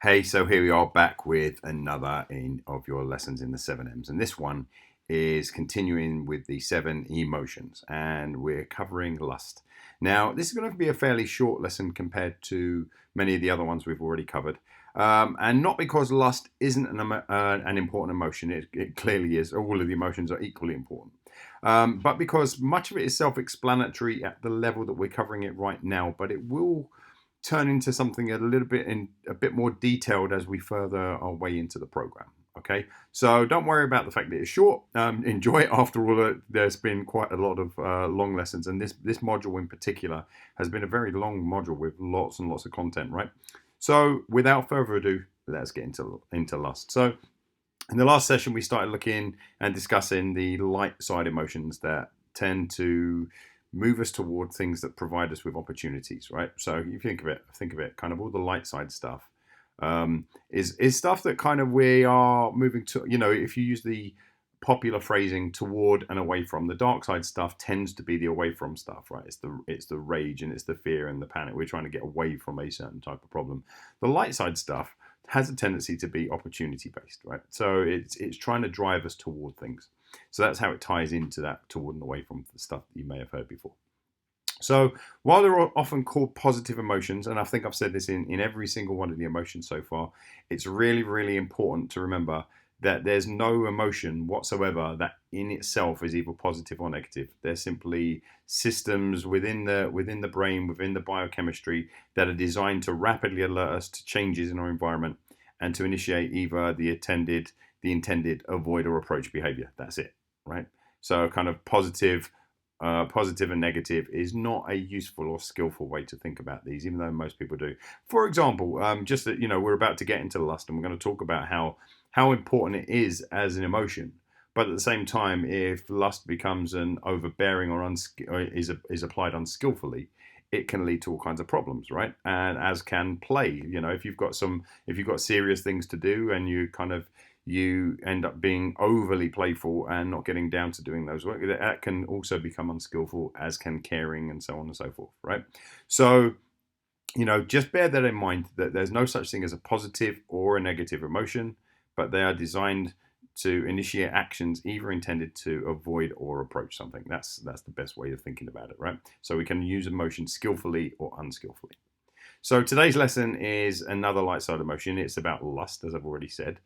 Hey, so here we are back with another of your lessons in the 7Ms. And this one is continuing with the 7 emotions, and we're covering lust. Now, this is going to be a fairly short lesson compared to many of the other ones we've already covered. And not because lust isn't an important emotion, it clearly is. All of the emotions are equally important. But because much of it is self explanatory at the level that we're covering it right now, but it will turn into something a bit more detailed as we further our way into the program. Okay, so don't worry about the fact that it's short. Enjoy it. After all, there's been quite a lot of long lessons, and this module in particular has been a very long module with lots and lots of content. Right. So without further ado, let's get into lust. So in the last session, we started looking and discussing the light side emotions that tend to move us toward things that provide us with opportunities, right? So you think of it, kind of all the light side stuff is stuff that kind of we are moving to. If you use the popular phrasing toward and away from, the dark side stuff tends to be the away from stuff, right? It's the rage and it's the fear and the panic. We're trying to get away from a certain type of problem. The light side stuff has a tendency to be opportunity based, right? So it's trying to drive us toward things. So that's how it ties into that toward and away from the stuff that you may have heard before. So while they're often called positive emotions, and I think I've said this in every single one of the emotions so far, it's really, really important to remember that there's no emotion whatsoever that in itself is either positive or negative. They're simply systems within the brain, within the biochemistry that are designed to rapidly alert us to changes in our environment and to initiate either the intended avoid or approach behavior. That's it, right? So kind of positive and negative is not a useful or skillful way to think about these, even though most people do. For example, just that we're about to get into lust, and we're going to talk about how important it is as an emotion. But at the same time, if lust becomes an overbearing or is applied unskillfully, it can lead to all kinds of problems, right? And as can play. If you've got serious things to do and you end up being overly playful and not getting down to doing those work, that can also become unskillful, as can caring and so on and so forth, right? So, just bear that in mind, that there's no such thing as a positive or a negative emotion, but they are designed to initiate actions either intended to avoid or approach something. That's the best way of thinking about it, right? So we can use emotion skillfully or unskillfully. So today's lesson is another light side emotion. It's about lust, as I've already said.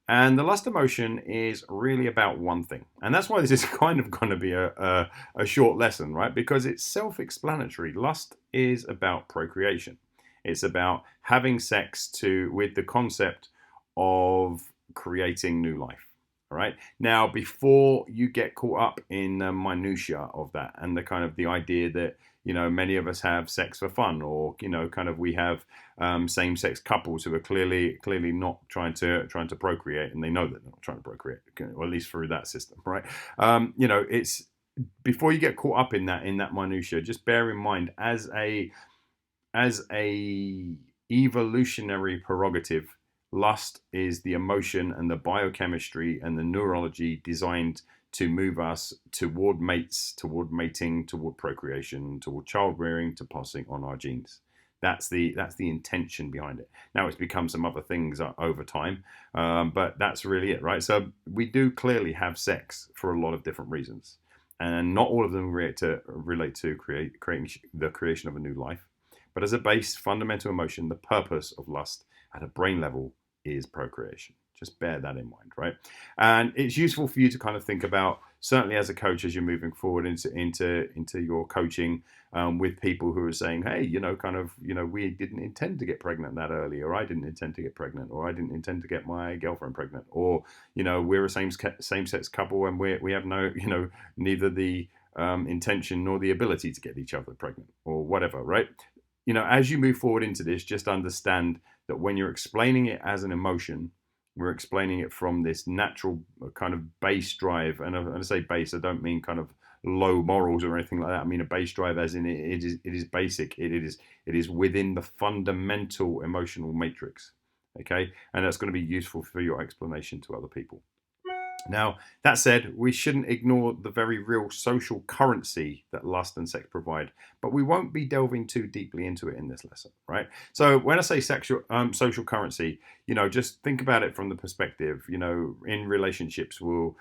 And the lust emotion is really about one thing. And that's why this is kind of going to be a short lesson, right? Because it's self-explanatory. Lust is about procreation. It's about having sex with the concept of creating new life. All right. Now, before you get caught up in the minutia of that and the idea that many of us have sex for fun, or kind of we have same-sex couples who are clearly not trying to procreate, and they know that they're not trying to procreate, or at least through that system, right? It's before you get caught up in that minutia, just bear in mind as a evolutionary prerogative, lust is the emotion and the biochemistry and the neurology designed to move us toward mates, toward mating, toward procreation, toward childbearing, to passing on our genes. That's the intention behind it. Now it's become some other things over time, but that's really it, right? So we do clearly have sex for a lot of different reasons, and not all of them relate to creating the creation of a new life. But as a base fundamental emotion, the purpose of lust at a brain level is procreation. Just bear that in mind, right? And it's useful for you to kind of think about, certainly as a coach, as you're moving forward into your coaching with people who are saying, hey, we didn't intend to get pregnant that early, or I didn't intend to get pregnant, or I didn't intend to get my girlfriend pregnant, or we're a same-sex couple and we have no, neither the intention nor the ability to get each other pregnant, or whatever, right? As you move forward into this, just understand that when you're explaining it as an emotion, we're explaining it from this natural kind of base drive. And when I say base, I don't mean kind of low morals or anything like that. I mean a base drive as in it is basic. It is within the fundamental emotional matrix. Okay, and that's going to be useful for your explanation to other people. Now, that said, we shouldn't ignore the very real social currency that lust and sex provide, but we won't be delving too deeply into it in this lesson, right? So, when I say social currency, just think about it from the perspective, in relationships, one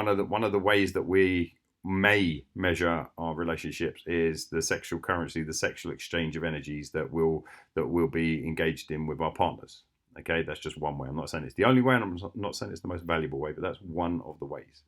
of the ways that we may measure our relationships is the sexual currency, the sexual exchange of energies that we'll be engaged in with our partners. Okay, that's just one way. I'm not saying it's the only way, and I'm not saying it's the most valuable way, but that's one of the ways.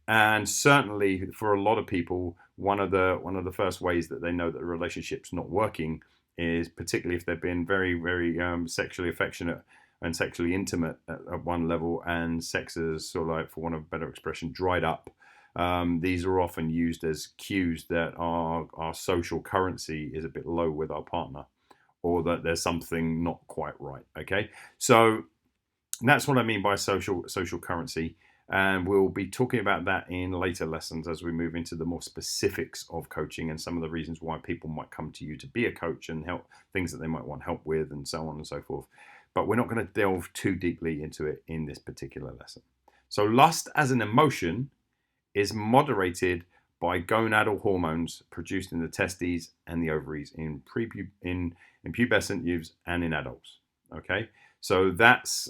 And certainly, for a lot of people, one of the first ways that they know that a relationship's not working is particularly if they've been very, very sexually affectionate and sexually intimate at one level, and sex is sort of like, for want of a better expression, dried up. These are often used as cues that our social currency is a bit low with our partner, or that there's something not quite right. Okay, so that's what I mean by social currency, and we'll be talking about that in later lessons as we move into the more specifics of coaching and some of the reasons why people might come to you to be a coach and help, things that they might want help with, and so on and so forth. But we're not going to delve too deeply into it in this particular lesson. So lust as an emotion is moderated by gonadal hormones produced in the testes and the ovaries in pubescent youths and in adults. Okay, so that's,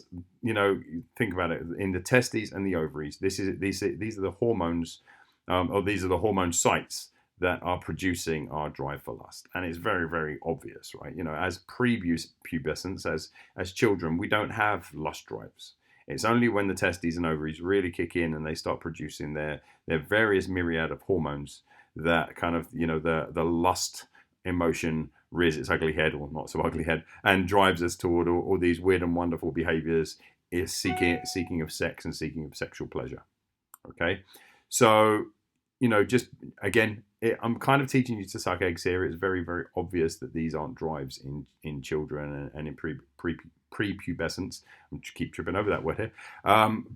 think about it, in the testes and the ovaries. These are the hormones, or these are the hormone sites that are producing our drive for lust, and it's very, very obvious, right? As prepubescents, as children, we don't have lust drives. It's only when the testes and ovaries really kick in and they start producing their various myriad of hormones that kind of, the lust emotion rears its ugly head, or not so ugly head, and drives us toward all these weird and wonderful behaviors, is seeking of sex and seeking of sexual pleasure. Okay, so just again, I'm kind of teaching you to suck eggs here. It's very, very obvious that these aren't drives in children and in prepubescence. I keep tripping over that word here.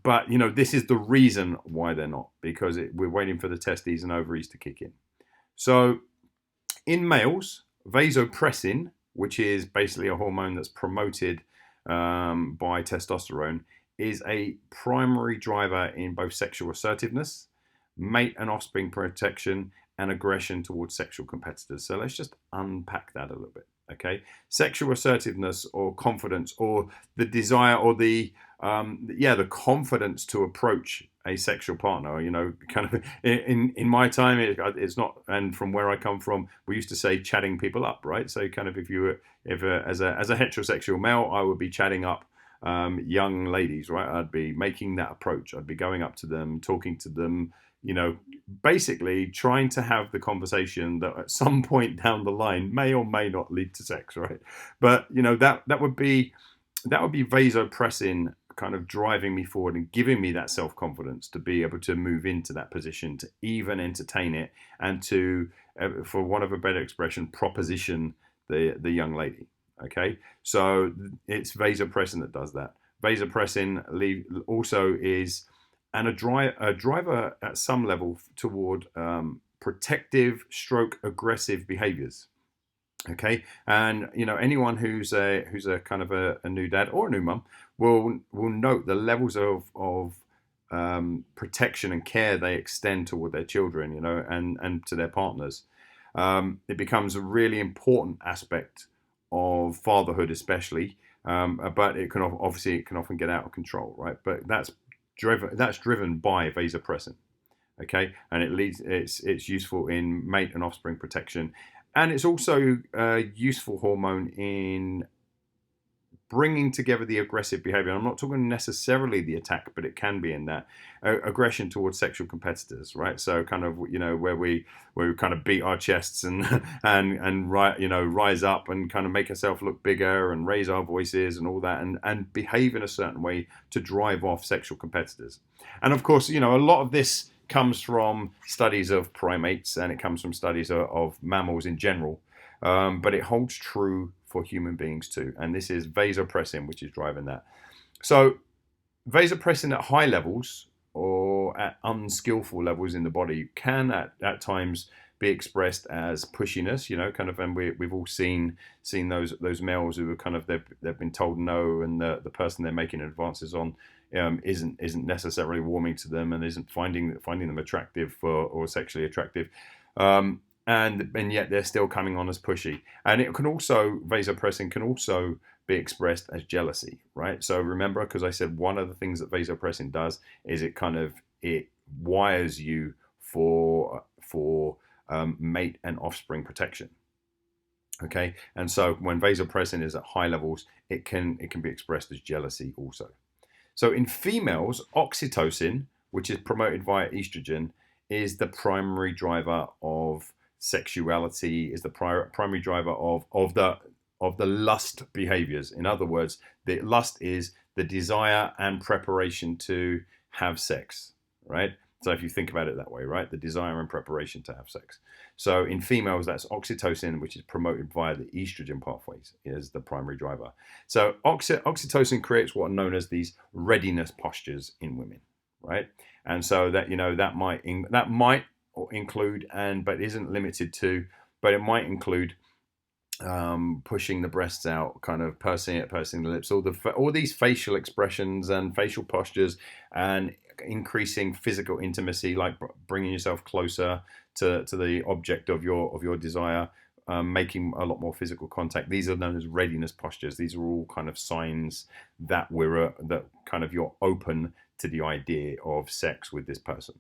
But this is the reason why they're not, because we're waiting for the testes and ovaries to kick in. So in males, vasopressin, which is basically a hormone that's promoted by testosterone, is a primary driver in both sexual assertiveness, mate and offspring protection, and aggression towards sexual competitors. So let's just unpack that a little bit. Okay, sexual assertiveness or confidence, or the desire, or the confidence to approach a sexual partner. Kind of in my time, it's not, and from where I come from, we used to say chatting people up, right? So kind of if as a heterosexual male, I would be chatting up young ladies, right? I'd be making that approach. I'd be going up to them, talking to them, basically trying to have the conversation that at some point down the line may or may not lead to sex, right? But that would be vasopressin kind of driving me forward and giving me that self-confidence to be able to move into that position, to even entertain it, and to, for want of a better expression, proposition the young lady. Okay, so it's vasopressin that does that. Vasopressin also is a driver at some level toward protective stroke aggressive behaviors. Okay, and anyone who's a kind of a new dad or a new mum will note the levels of protection and care they extend toward their children, and to their partners. It becomes a really important aspect of fatherhood, especially, but it can often get out of control, right? But that's driven by vasopressin. Okay, and it's useful in mate and offspring protection, and it's also a useful hormone in bringing together the aggressive behavior. I'm not talking necessarily the attack, but it can be in that aggression towards sexual competitors, right? So kind of where we kind of beat our chests and rise up and kind of make ourselves look bigger and raise our voices and all that, and behave in a certain way to drive off sexual competitors. And of course, a lot of this comes from studies of primates, and it comes from studies of mammals in general, but it holds true for human beings too. And this is vasopressin, which is driving that. So vasopressin at high levels or at unskillful levels in the body can at times be expressed as pushiness, kind of, and we've all seen those males who are kind of they've been told no, and the person they're making advances on isn't necessarily warming to them and isn't finding them attractive or sexually attractive. And yet they're still coming on as pushy. And it can also, vasopressin can also be expressed as jealousy, right? So remember, because I said one of the things that vasopressin does is it wires you for mate and offspring protection. Okay, and so when vasopressin is at high levels, it can be expressed as jealousy also. So in females, oxytocin, which is promoted via estrogen, is the primary driver of sexuality, is the primary driver of the lust behaviors. In other words, the lust is the desire and preparation to have sex, right? So if you think about it that way, right, the desire and preparation to have sex. So in females, that's oxytocin, which is promoted via the estrogen pathways, is the primary driver. So oxytocin creates what are known as these readiness postures in women, right? And so that might include, but isn't limited to, but it might include pushing the breasts out, kind of pursing the lips, all these facial expressions and facial postures, and increasing physical intimacy, like bringing yourself closer to the object of your desire, making a lot more physical contact. These are known as readiness postures. These are all kind of signs that you're open to the idea of sex with this person.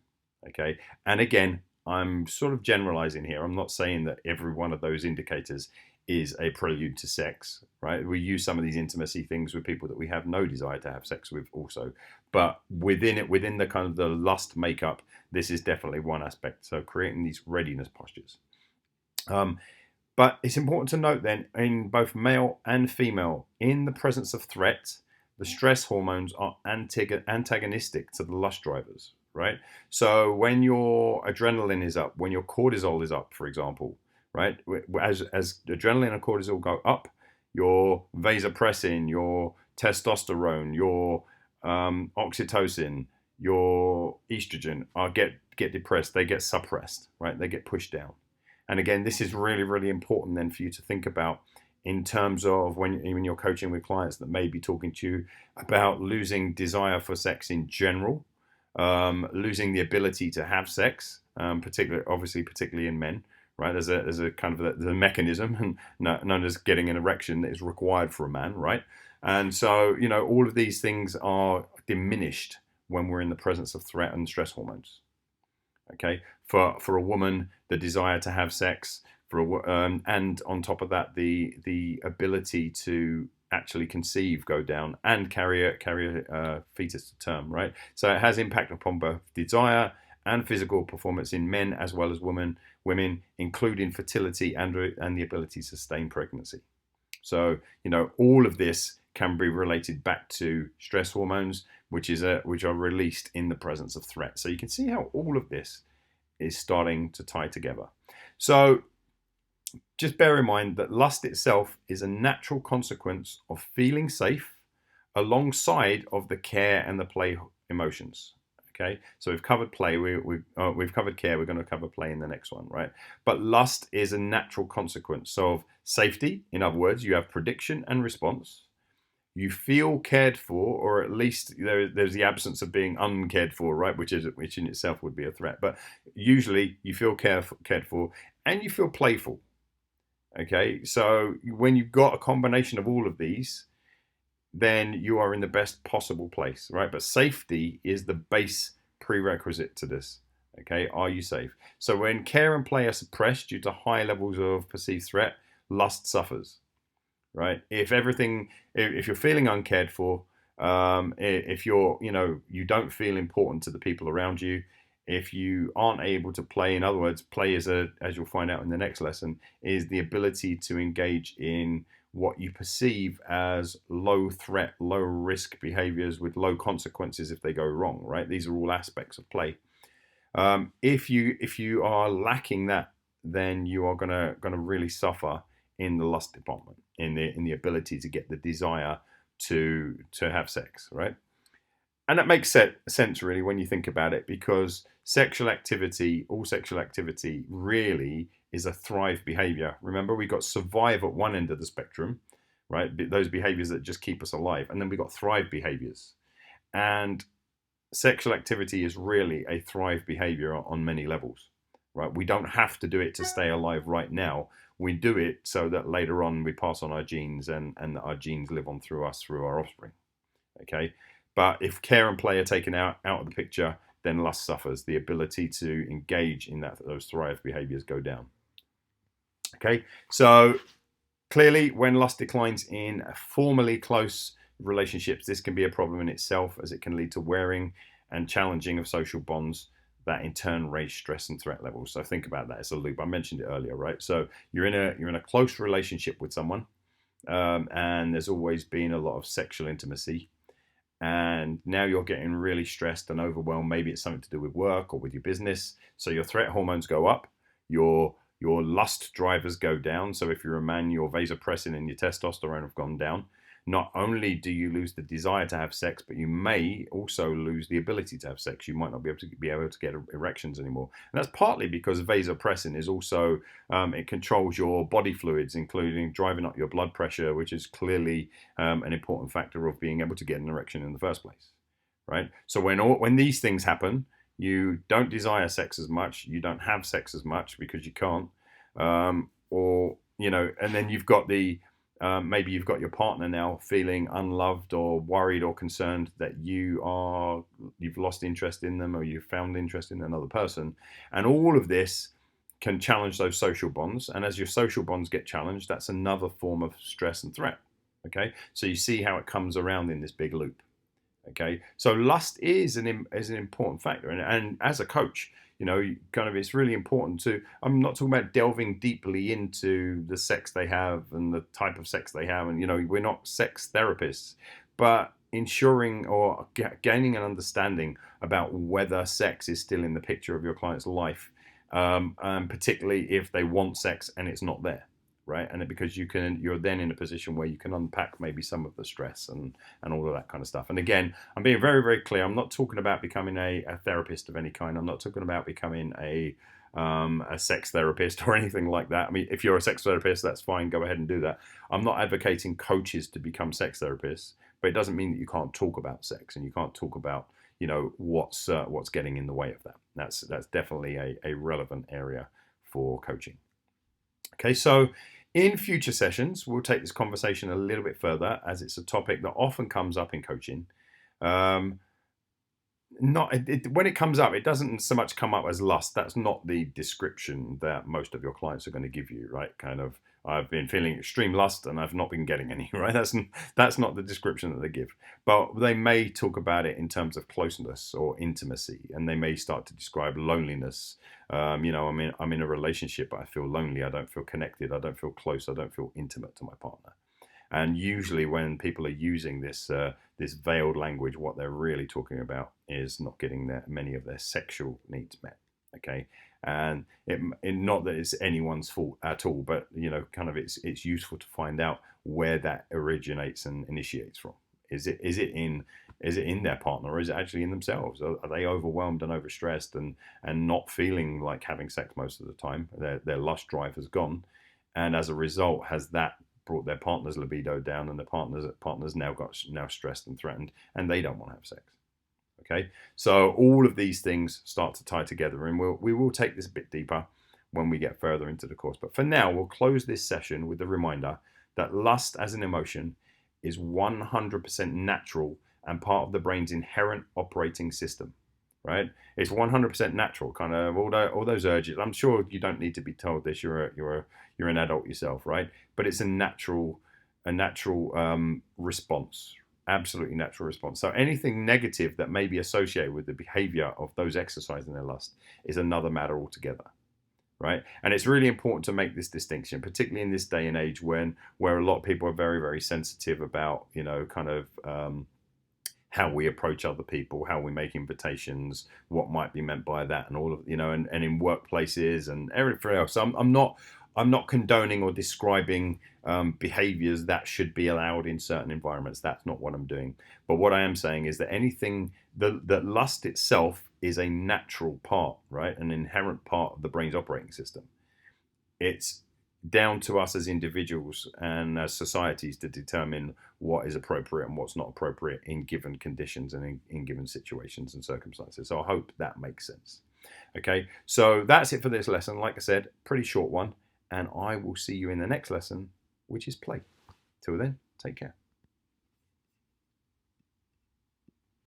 Okay, and again, I'm sort of generalizing here. I'm not saying that every one of those indicators is a prelude to sex, right? We use some of these intimacy things with people that we have no desire to have sex with also, but within the kind of the lust makeup, this is definitely one aspect. So creating these readiness postures. But it's important to note then, in both male and female, in the presence of threat, the stress hormones are antagonistic to the lust drivers, right? So when your adrenaline is up, when your cortisol is up, for example, right? As adrenaline and cortisol go up, your vasopressin, your testosterone, your oxytocin, your estrogen get depressed. They get suppressed, right? They get pushed down. And again, this is really, really important then for you to think about in terms of when you're coaching with clients that may be talking to you about losing desire for sex in general, losing the ability to have sex, particularly in men. Right, there's a kind of the mechanism known as getting an erection that is required for a man, right? And so all of these things are diminished when we're in the presence of threat and stress hormones. Okay, for a woman, the desire to have sex, and on top of that, the ability to actually conceive go down and carry a fetus to term, right? So it has impact upon both desire and physical performance in men as well as women, including fertility and the ability to sustain pregnancy. So all of this can be related back to stress hormones, which are released in the presence of threat. So you can see how all of this is starting to tie together. So just bear in mind that lust itself is a natural consequence of feeling safe alongside of the care and the play emotions. Okay, so we've covered play, we've covered care, we're going to cover play in the next one, right? But lust is a natural consequence of safety. In other words, you have prediction and response. You feel cared for, or at least there's the absence of being uncared for, right? Which in itself would be a threat. But usually you feel cared for, and you feel playful. Okay, so when you've got a combination of all of these, then you are in the best possible place, right? But safety is the base prerequisite to this. Okay, are you safe? So when care and play are suppressed due to high levels of perceived threat, lust suffers, right? If you're feeling uncared for, if you don't feel important to the people around you, if you aren't able to play, in other words, play as you'll find out in the next lesson, is the ability to engage in what you perceive as low threat, low risk behaviors with low consequences if they go wrong, right? These are all aspects of play. If you are lacking that, then you are gonna really suffer in the lust department, in the ability to get the desire to have sex, right? And that makes sense really when you think about it, because sexual activity, all sexual activity really is a thrive behavior. Remember, we got survive at one end of the spectrum, right? Those behaviors that just keep us alive. And then we got thrive behaviors. And sexual activity is really a thrive behavior on many levels, right? We don't have to do it to stay alive right now. We do it so that later on we pass on our genes and that our genes live on through us, through our offspring. Okay. But if care and play are taken out of the picture, then lust suffers. The ability to engage in those thrive behaviors go down. Okay. So clearly, when lust declines in formerly close relationships, this can be a problem in itself, as it can lead to wearing and challenging of social bonds that in turn raise stress and threat levels. So think about that. It's a loop. I mentioned it earlier, right? So you're in a close relationship with someone, and there's always been a lot of sexual intimacy, and now you're getting really stressed and overwhelmed. Maybe it's something to do with work or with your business. So your threat hormones go up. Your lust drivers go down. So if you're a man, your vasopressin and your testosterone have gone down. Not only do you lose the desire to have sex, but you may also lose the ability to have sex. You might not be able to get erections anymore. And that's partly because vasopressin is also, it controls your body fluids, including driving up your blood pressure, which is clearly an important factor of being able to get an erection in the first place, right? So when these things happen, you don't desire sex as much, you don't have sex as much because you can't, and then you've got maybe you've got your partner now feeling unloved or worried or concerned that you've lost interest in them, or you've found interest in another person. And all of this can challenge those social bonds. And as your social bonds get challenged, that's another form of stress and threat. Okay. So you see how it comes around in this big loop. Okay. So lust is an important factor. And as a coach, it's really important I'm not talking about delving deeply into the sex they have and the type of sex they have. And, we're not sex therapists, but ensuring or gaining an understanding about whether sex is still in the picture of your client's life, and particularly if they want sex and it's not there. Right. And because you're then in a position where you can unpack maybe some of the stress and all of that kind of stuff. And again, I'm being very, very clear. I'm not talking about becoming a therapist of any kind. I'm not talking about becoming a sex therapist or anything like that. I mean, if you're a sex therapist, that's fine. Go ahead and do that. I'm not advocating coaches to become sex therapists, but it doesn't mean that you can't talk about sex and you can't talk about, what's getting in the way of that. That's definitely a relevant area for coaching. Okay, so in future sessions, we'll take this conversation a little bit further, as it's a topic that often comes up in coaching. When it comes up, it doesn't so much come up as lust. That's not the description that most of your clients are going to give you, right? Kind of, I've been feeling extreme lust and I've not been getting any, right? That's not the description that they give. But they may talk about it in terms of closeness or intimacy, and they may start to describe loneliness. I'm in a relationship, but I feel lonely. I don't feel connected. I don't feel close. I don't feel intimate to my partner. And usually when people are using this veiled language, what they're really talking about is not getting many of their sexual needs met. Okay. And not that it's anyone's fault at all, but it's useful to find out where that originates and initiates from. Is it in their partner, or is it actually in themselves? Are they overwhelmed and overstressed and not feeling like having sex most of the time? Their lust drive has gone, and as a result, has that brought their partner's libido down, and the partner's now stressed and threatened, and they don't want to have sex. Okay, so all of these things start to tie together, and we will take this a bit deeper when we get further into the course. But for now, we'll close this session with the reminder that lust as an emotion is 100% natural and part of the brain's inherent operating system. Right? It's 100% natural, kind of all those urges. I'm sure you don't need to be told this. You're an adult yourself, right? But it's a natural response. Absolutely natural response. So anything negative that may be associated with the behavior of those exercising their lust is another matter altogether, right? And it's really important to make this distinction, particularly in this day and age where a lot of people are very, very sensitive about, how we approach other people, how we make invitations, what might be meant by that, and all of, and in workplaces and everything else. So I'm not I'm not condoning or describing behaviors that should be allowed in certain environments. That's not what I'm doing. But what I am saying is that anything that lust itself is a natural part, right? An inherent part of the brain's operating system. It's down to us as individuals and as societies to determine what is appropriate and what's not appropriate in given conditions and in given situations and circumstances. So I hope that makes sense. Okay, so that's it for this lesson. Like I said, pretty short one, and I will see you in the next lesson, which is play. Till then, take care.